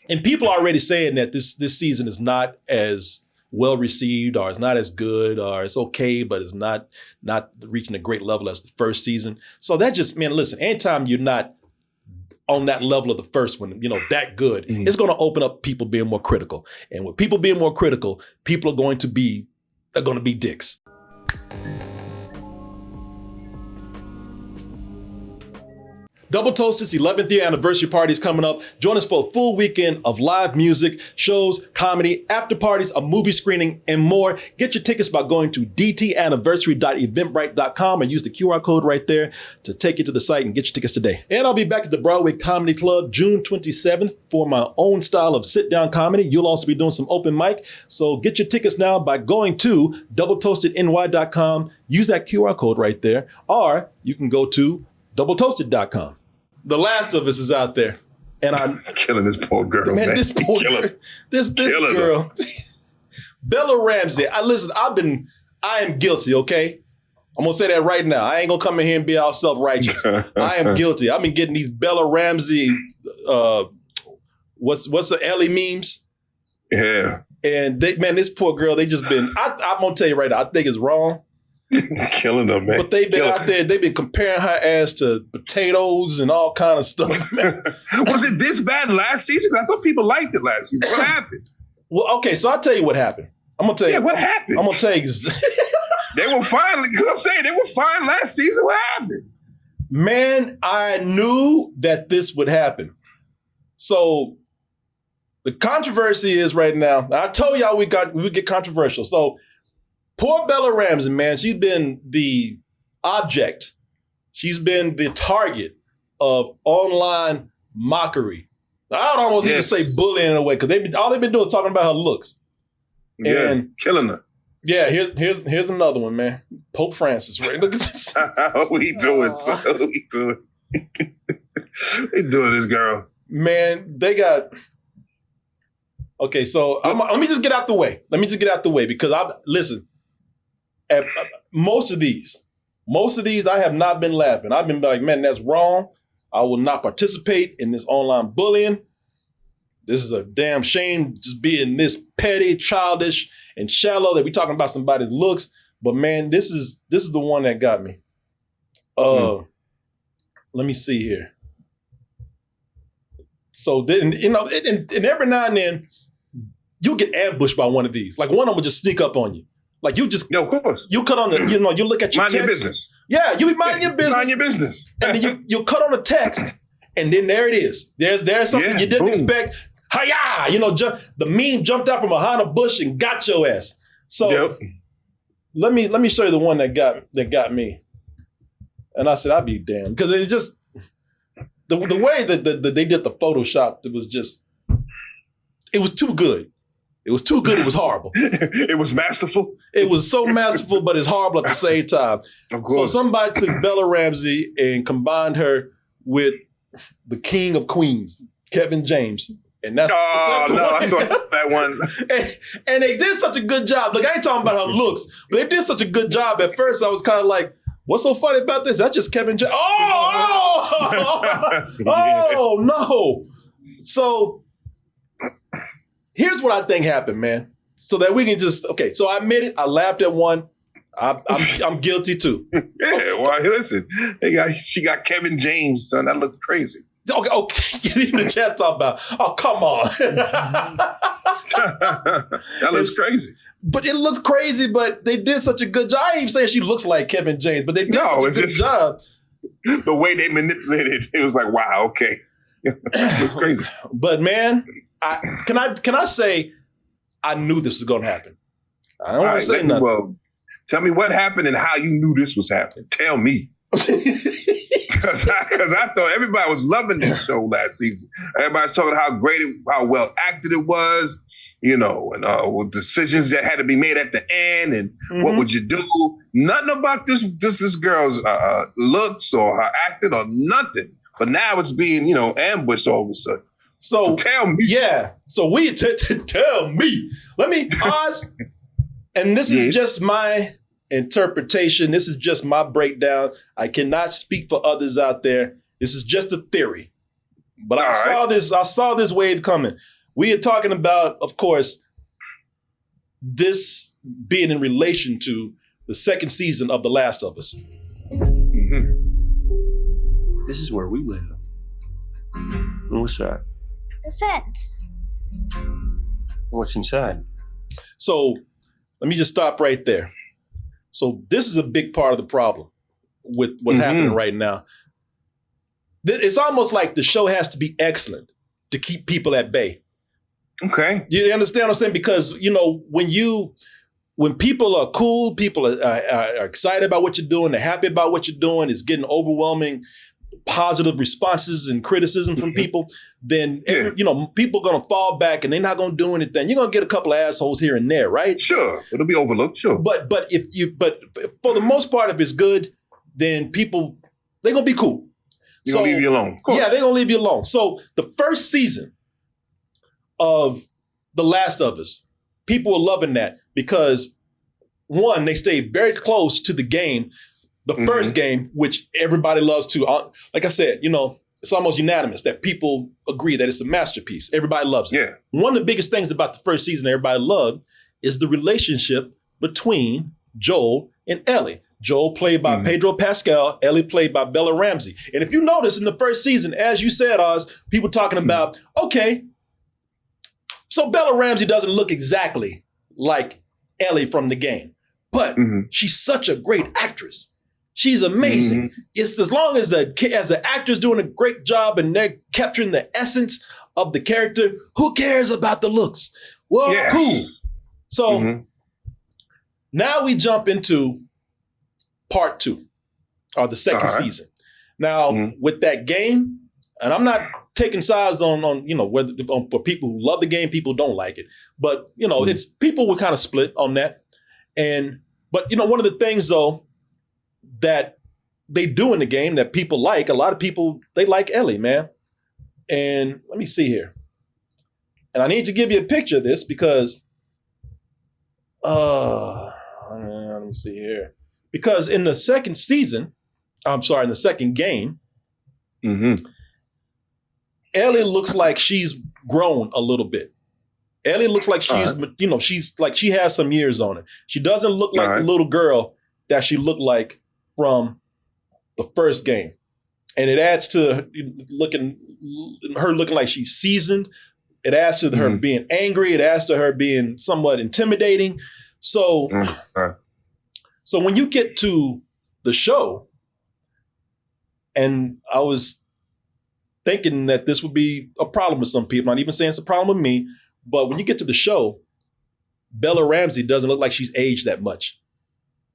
And people are already saying that this season is not as well received, or it's not as good, or it's okay, but it's not reaching a great level as the first season. So that just, man, listen, anytime you're not on that level of the first one, that good, it's going to open up people being more critical. And with people being more critical, people are going to be dicks. Double Toasted's 11th year anniversary party is coming up. Join us for a full weekend of live music, shows, comedy, after parties, a movie screening, and more. Get your tickets by going to dtanniversary.eventbrite.com and use the QR code right there to take you to the site and get your tickets today. And I'll be back at the Broadway Comedy Club June 27th for my own style of sit-down comedy. You'll also be doing some open mic. So get your tickets now by going to doubletoastedny.com. Use that QR code right there. Or you can go to doubletoasted.com. The Last of Us is out there. And I'm killing this poor girl. Man, this poor girl. This girl. Bella Ramsey. I am guilty, okay? I'm gonna say that right now. I ain't gonna come in here and be all self-righteous. I am guilty. I've been getting these Bella Ramsey, what's the Ellie memes? Yeah. And this poor girl, they just been, I'm gonna tell you right now, I think it's wrong. Killing them, man. But they've been out there, they've been comparing her ass to potatoes and all kind of stuff. Was it this bad last season? I thought people liked it last season. What happened? Well, okay, so I'll tell you what happened. I'm going to tell you. What happened? I'm going to tell you. They were fine. I'm saying they were fine last season. What happened? Man, I knew that this would happen. So the controversy is right now, I told y'all we get controversial. So poor Bella Ramsey, man, she's been the object. She's been the target of online mockery. I would almost even say bullying in a way, because all they've been doing is talking about her looks. Yeah, and killing her. Yeah, here's another one, man. Pope Francis, right? Look at this. How we doing, son? How we doing? They doing this, girl. Man, they got... Okay, so let me just get out the way. Because listen, at most of these, I have not been laughing. I've been like, man, that's wrong. I will not participate in this online bullying. This is a damn shame, just being this petty, childish, and shallow that we talking about somebody's looks. But man, this is the one that got me. Let me see here. So then, and every now and then, you'll get ambushed by one of these. Like one of them will just sneak up on you. Like you just, of course. You cut on the, you look at your mind text. Your business. Yeah, you be minding your business. Mind your business. And then you cut on the text, and then there it is. There's something you didn't expect. Hi-ya! The meme jumped out from behind a bush and got your ass. So let me show you the one that got me. And I said, I'd be damned. Because it just, the way that they did the Photoshop, it was too good. It was too good. It was horrible. It was masterful. It was so masterful, but it's horrible at the same time. Of course. So somebody took Bella Ramsey and combined her with the King of Queens, Kevin James. And that's I saw that one. And they did such a good job. Look, I ain't talking about her looks, but they did such a good job. At first, I was kind of like, what's so funny about this? That's just Kevin James. Oh, no. So here's what I think happened, man. So that we can so I admit it. I laughed at one. I'm guilty too. Yeah, well, listen. She got Kevin James, son. That looks crazy. Okay. Even the chat talking about, oh, come on. That looks crazy. But it looks crazy, but they did such a good job. I ain't even saying she looks like Kevin James, but they did such a good job. The way they manipulated it was like, wow, okay. It's crazy. But man, can I say I knew this was going to happen. I don't want to say nothing. Well, tell me what happened and how you knew this was happening. Tell me. Because I thought everybody was loving this show last season. Everybody's talking how how well acted it was, and decisions that had to be made at the end, and what would you do? Nothing about this girl's looks or her acting or nothing. But now it's being, ambushed all of a sudden. So tell me. Yeah. So tell me. Let me pause. And this is just my interpretation. This is just my breakdown. I cannot speak for others out there. This is just a theory. But I saw this wave coming. We are talking about, of course, this being in relation to the second season of The Last of Us. This is where we live. What's that? The fence. What's inside? So let me just stop right there. So this is a big part of the problem with what's happening right now. It's almost like the show has to be excellent to keep people at bay. Okay. You understand what I'm saying? Because, when people are cool, people are excited about what you're doing, they're happy about what you're doing, it's getting overwhelming positive responses and criticism from people, then, people are going to fall back and they're not going to do anything. You're going to get a couple of assholes here and there, right? Sure. It'll be overlooked, sure. But for the most part, if it's good, then people, they're going to be cool. They're going to leave you alone. Yeah, they're going to leave you alone. So the first season of The Last of Us, people were loving that because, one, they stayed very close to the game, the first game, which everybody loves to. Like I said, it's almost unanimous that people agree that it's a masterpiece. Everybody loves it. Yeah. One of the biggest things about the first season everybody loved is the relationship between Joel and Ellie. Joel played by Pedro Pascal, Ellie played by Bella Ramsey. And if you notice in the first season, as you said, Oz, people talking about, okay, so Bella Ramsey doesn't look exactly like Ellie from the game, but she's such a great actress. She's amazing. It's as long as the actor's doing a great job and they're capturing the essence of the character, who cares about the looks? Well, cool. So now we jump into part 2, or the second season. Now, with that game, and I'm not taking sides on whether for people who love the game, people who don't like it, but it's people were kind of split on that. But one of the things though that they do in the game that people like, a lot of people, they like Ellie, man. And let me see here, and I need to give you a picture of this because, let me see here. Because in the second game, Ellie looks like she's grown a little bit. Ellie looks like she's she has some years on it. She doesn't look like the little girl that she looked like from the first game. And it adds to her looking like she's seasoned. It adds to her being angry. It adds to her being somewhat intimidating. So when you get to the show, and I was thinking that this would be a problem with some people, not even saying it's a problem with me, but when you get to the show, Bella Ramsey doesn't look like she's aged that much.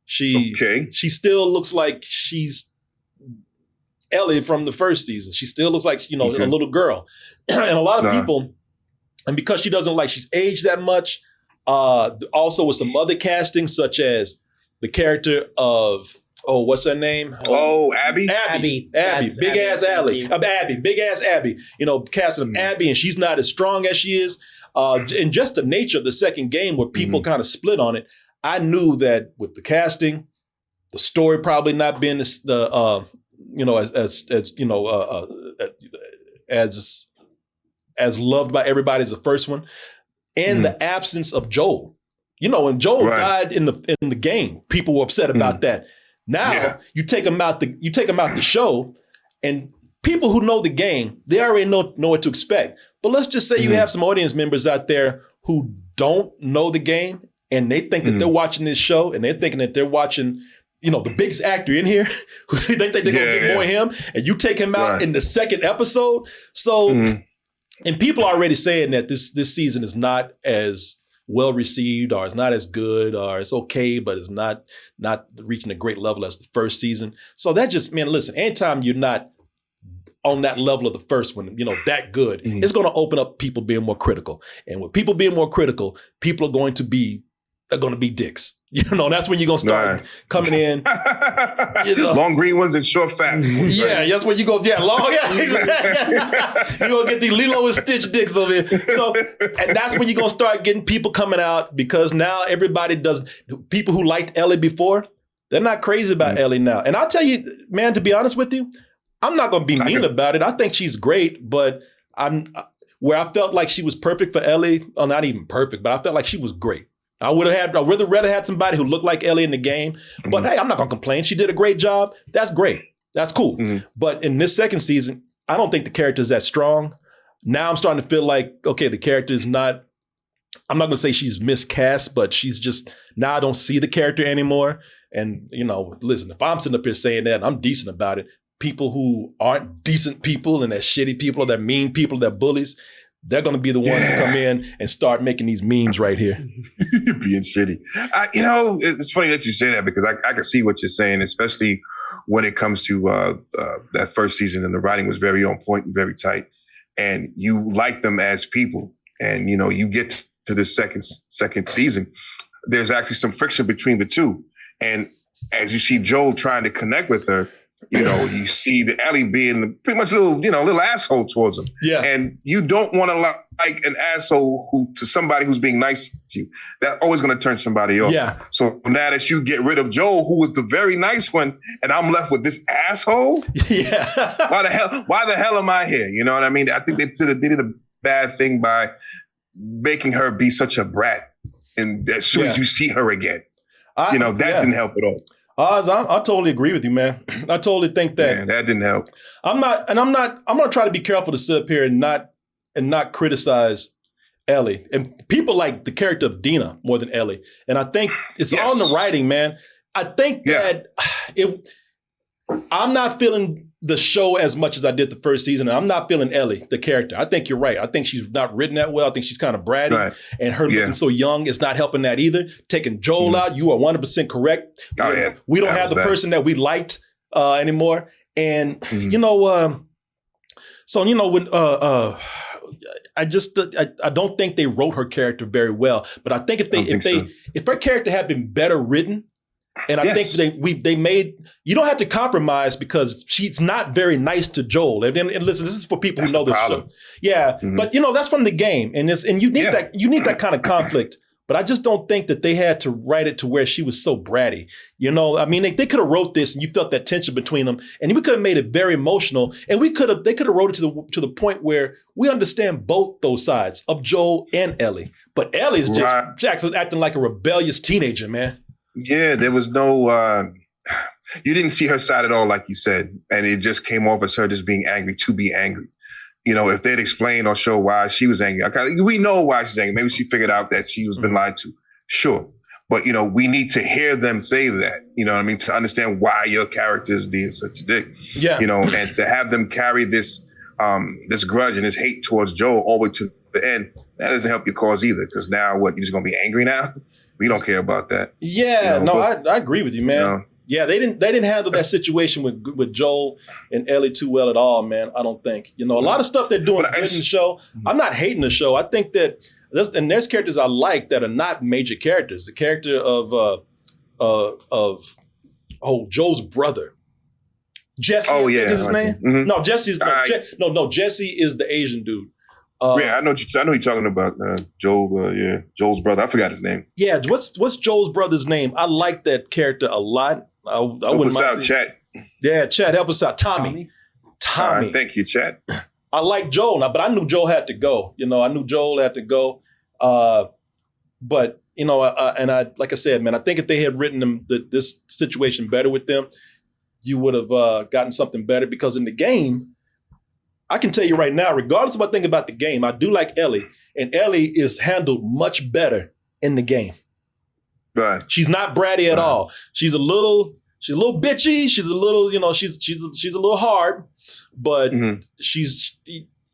She still looks like she's Ellie from the first season. She still looks like, a little girl. And a lot of people, and because she doesn't look like she's aged that much, also with some other casting, such as the character of, what's her name? Abby. Abby. Big ass Abby. Big ass Abby. Casting of Abby, and she's not as strong as she is. And just the nature of the second game where people kind of split on it, I knew that with the casting, the story probably not being as loved by everybody as the first one, and the absence of Joel. When Joel died in the game, people were upset about that. Now you take him out the show, and people who know the game, they already know what to expect. But let's just say you have some audience members out there who don't know the game, and they think that they're watching this show, and they're thinking that they're watching, the biggest actor in here. They think they're gonna get more of him, and you take him out in the second episode. So, and people are already saying that this season is not as well received, or it's not as good, or it's okay, but it's not reaching a great level as the first season. So that just, man, listen, anytime you're not on that level of the first one, that good, it's going to open up people being more critical. And with people being more critical, people are going to be dicks. That's when you're going to start coming in. Long green ones and short fat ones. Yeah, that's when you go, long, exactly. You're going to get the Lilo and Stitch dicks over here. So, and that's when you're going to start getting people coming out, because now everybody people who liked Ellie before, they're not crazy about Ellie now. And I'll tell you, man, to be honest with you, I'm not going to be mean about it. I think she's great, but where I felt like she was perfect for Ellie, or not even perfect, but I felt like she was great. I would rather had somebody who looked like Ellie in the game. But hey, I'm not going to complain. She did a great job. That's great. That's cool. But in this second season, I don't think the character is that strong. Now I'm starting to feel like, okay, the character is not, I'm not going to say she's miscast, but she's just, now I don't see the character anymore. And, listen, if I'm sitting up here saying that and I'm decent about it, people who aren't decent people and they're shitty people, they're mean people, they're bullies, they're going to be the ones to come in and start making these memes right here. Being shitty. It's funny that you say that because I can see what you're saying, especially when it comes to that first season, and the writing was very on point and very tight. And you like them as people. And, you get to this second season, there's actually some friction between the two. And as you see Joel trying to connect with her, you see the Ellie being pretty much a little asshole towards him. Yeah. And you don't want to like an asshole to somebody who's being nice to you. That's always going to turn somebody off. Yeah. So now that you get rid of Joel, who was the very nice one, and I'm left with this asshole. Yeah. Why the hell am I here? You know what I mean? I think they did a bad thing by making her be such a brat. And as soon as you see her again, that didn't help at all. I totally agree with you, man. I totally think that. Yeah, that didn't help. I'm going to try to be careful to sit up here and not criticize Ellie. And people like the character of Dina more than Ellie. And I think it's on the writing, man. I think that I'm not feeling the show as much as I did the first season. And I'm not feeling Ellie, the character. I think you're right. I think she's not written that well. I think she's kind of bratty. Right. And her looking so young is not helping that either. Taking Joel out, you are 100% correct. We don't have the person that we liked anymore. And, when I don't think they wrote her character very well. But I think if her character had been better written, and I think they made, you don't have to compromise because she's not very nice to Joel. And listen, this is for people who know this show. Yeah, but that's from the game, and you need that kind of conflict. But I just don't think that they had to write it to where she was so bratty. I mean, they could have wrote this, and you felt that tension between them, and we could have made it very emotional, and they could have wrote it to the point where we understand both those sides of Joel and Ellie. But Ellie is just acting like a rebellious teenager, man. Yeah, there was no, you didn't see her side at all, like you said. And it just came off as her just being angry to be angry. If they'd explain or show why she was angry, we know why she's angry. Maybe she figured out that she was been lied to. Sure. But, we need to hear them say that, to understand why your character is being such a dick. Yeah. And to have them carry this grudge and this hate towards Joel all the way to the end, that doesn't help your cause either. Because now you're just going to be angry now? We don't care about that. Yeah, I agree with you, man. Yeah, they didn't handle that situation with Joel and Ellie too well at all, man. I don't think. A lot of stuff they're doing in the show. I'm not hating the show. I think that there's characters I like that are not major characters. The character of Joel's brother, Jesse. Oh yeah, is his name? Mm-hmm. No, Jesse's Jesse is the Asian dude. I know you're talking about Joel. Joel's brother. I forgot his name. Yeah, what's Joel's brother's name? I like that character a lot. I wouldn't mind. Chat. Yeah, Chat, help us out. Tommy. Thank you, Chat. I like Joel now, but I knew Joel had to go. But and I like I said, man, I think if they had written this situation better with them, you would have gotten something better. Because in the game, I can tell you right now, regardless of what I think about the game, I do like Ellie, and Ellie is handled much better in the game. Right. She's not bratty at all. She's a little bitchy. She's a little, she's a little hard, but it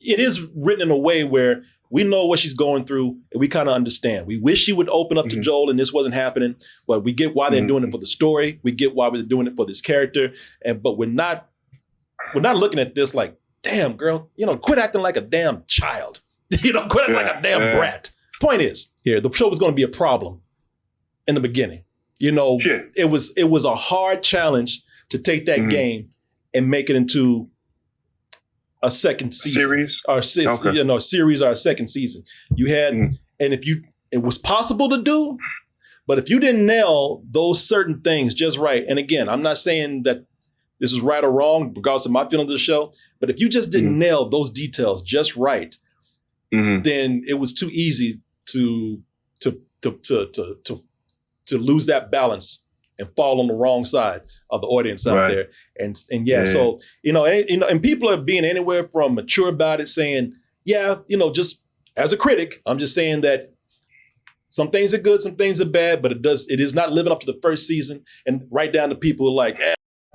is written in a way where we know what she's going through and we kind of understand. We wish she would open up to Joel and this wasn't happening, but we get why they're doing it for the story. We get why they're doing it for this character. But we're not looking at this like, damn, girl, quit acting like a damn child. Quit acting like a damn brat. Point is, the show was going to be a problem in the beginning. It was a hard challenge to take that game and make it into a second season. Series? Series or a second season. You had, and it was possible to do, but if you didn't nail those certain things just right, and again, I'm not saying that this is right or wrong, regardless of my feelings of the show. But if you just didn't nail those details just right, then it was too easy to lose that balance and fall on the wrong side of the audience out there. And so, and people are being anywhere from mature about it, saying, just as a critic, I'm just saying that some things are good, some things are bad, but it is not living up to the first season. And right down to people who are like,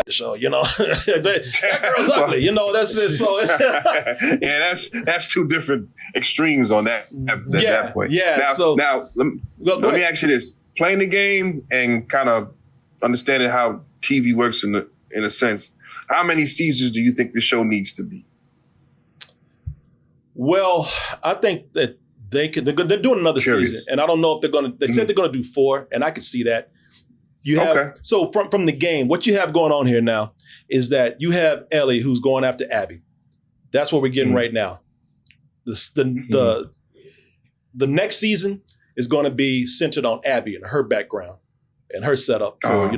the show, that girl's ugly, that's it. So that's two different extremes on that point. Yeah. Now let me ask you this: playing the game and kind of understanding how TV works in a sense, how many seasons do you think the show needs to be? Well, I think that they're doing another season, and I don't know if they're going to. They said they're going to do 4, and I could see that. You have so from the game, what you have going on here now is that you have Ellie who's going after Abby. That's what we're getting right now. The next season is going to be centered on Abby and her background and her setup for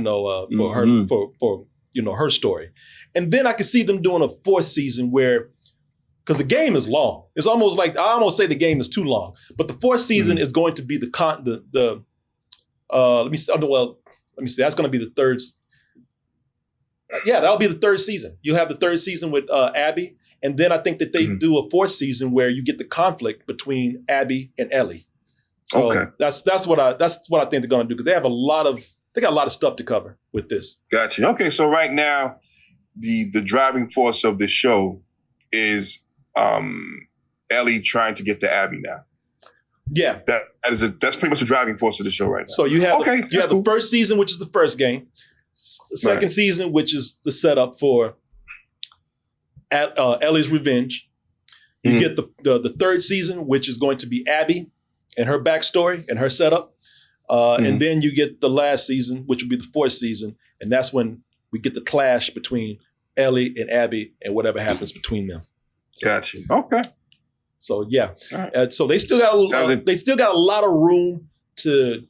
her story. And then I could see them doing a 4th season where, because the game is long. It's almost like, I almost say the game is too long. But the 4th season is going to be let me see, that's going to be the 3rd. That'll be the 3rd season. You have the 3rd season with Abby. And then I think that they do a 4th season where you get the conflict between Abby and Ellie. So that's what I think they're going to do, because they got a lot of stuff to cover with this. Gotcha. Okay, so right now, the driving force of the show is Ellie trying to get to Abby now. Yeah, that's pretty much the driving force of the show right now. So you have the first season, which is the first game, second season, which is the setup for Ellie's revenge. You get the 3rd season, which is going to be Abby and her backstory and her setup, and then you get the last season, which will be the 4th season, and that's when we get the clash between Ellie and Abby and whatever happens between them. So, gotcha. Okay. So so they still got a lot of room to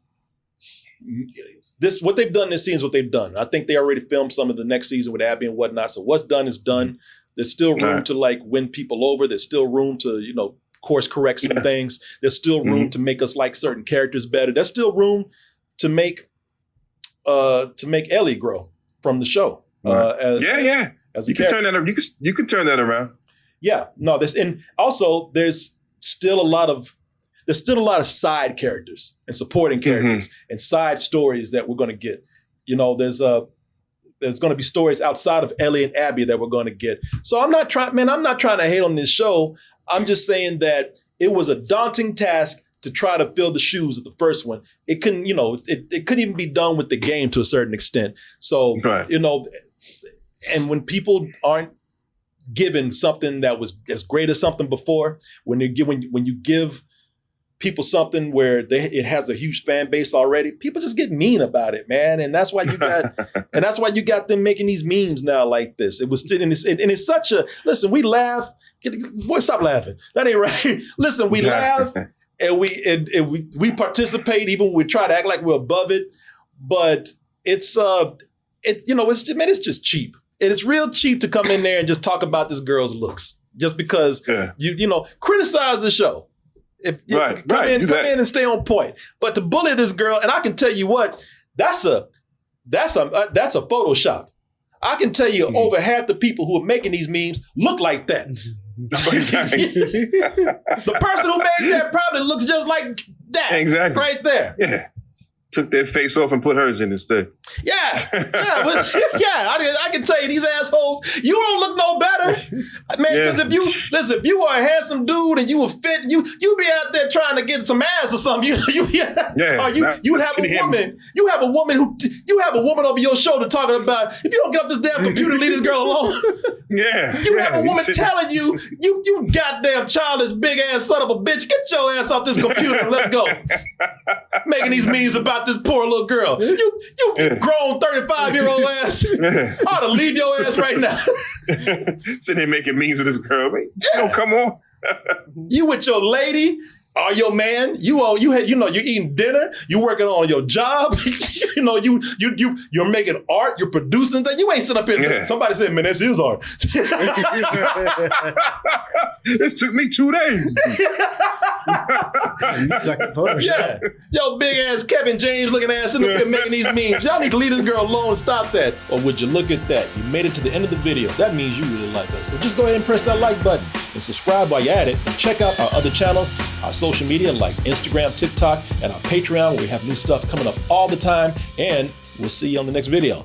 this. What they've done this season is what they've done. I think they already filmed some of the next season with Abby and whatnot. So what's done is done. There's still room to win people over. There's still room to course correct some things. There's still room to make us like certain characters better. There's still room to make Ellie grow from the show. As you can turn that. You can turn that around. Yeah, no, there's still a lot of side characters and supporting characters and side stories that we're going to get. There's going to be stories outside of Ellie and Abby that we're going to get. So I'm not trying to hate on this show. I'm just saying that it was a daunting task to try to fill the shoes of the first one. It couldn't, it couldn't even be done with the game to a certain extent. So, and when people aren't given something that was as great as something before, when you give people something where it has a huge fan base already, people just get mean about it, man. And that's why you got them making these memes now like this. It was and it's such a listen. We laugh. Boy, stop laughing. That ain't right. Listen, we laugh and we participate even when we try to act like we're above it. But it's just cheap. And it's real cheap to come in there and just talk about this girl's looks just because you criticize the show. If you come in and stay on point, but to bully this girl, and I can tell you what, that's a Photoshop. I can tell you over half the people who are making these memes look like that. The person who made that probably looks just like that. Exactly. Right there. Yeah. Took their face off and put hers in instead. I can tell you, these assholes, you don't look no better, man. Because if you were a handsome dude and you were fit, you be out there trying to get some ass or something. You would have a woman. You have a woman over your shoulder talking about, if you don't get up this damn computer, leave this girl alone. You have a woman telling you goddamn childish big ass son of a bitch, get your ass off this computer and let's go. Making these memes about this poor little girl. You grown 35-year-old ass. I ought to leave your ass right now. Sitting there making memes with this girl. Come on. You with your lady are your man. You're eating dinner. You working on your job. You're making art. You're producing things. You ain't sitting up in there. Somebody said, man, that's his art. This took me 2 days. Yeah. Yo, big ass Kevin James looking ass sitting up here making these memes. Y'all need to leave this girl alone and stop that. Or would you look at that? You made it to the end of the video. That means you really like us. So just go ahead and press that like button and subscribe while you're at it. And check out our other channels, our social media like Instagram, TikTok, and our Patreon where we have new stuff coming up all the time. And we'll see you on the next video.